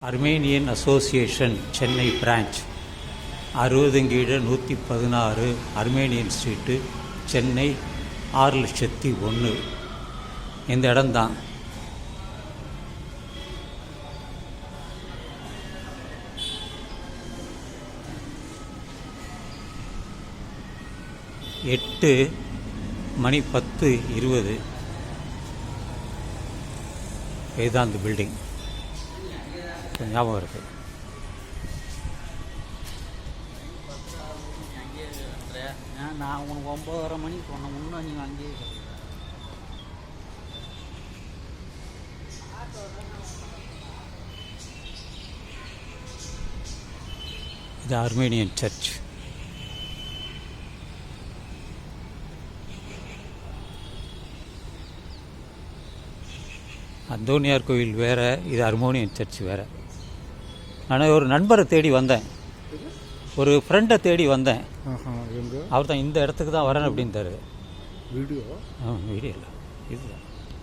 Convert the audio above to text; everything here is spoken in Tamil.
Armenian association Chennai branch 60/116 Armenian street Chennai 6,01,000 இந்த இடம்தான். எட்டு மணி 10:20 இதுதான் அந்த பில்டிங். ஞாபகம் இருக்குது. நான் உனக்கு 9:30 மணிக்கு சொன்னேன், முன்னே நீங்கள் அங்கேயே இது அர்மேனியன் சர்ச். அந்தோனியார் கோவில் வேறு, இது அர்மேனியன் சர்ச் வேறு. நான் ஒரு நண்பரை தேடி வந்தேன், ஒரு ஃப்ரெண்டை தேடி வந்தேன். அவர் தான் இந்த இடத்துக்கு தான் வரேன் அப்படின்ட்டாரு. வீடியோ வீடியோ இல்லை, இதுதான்.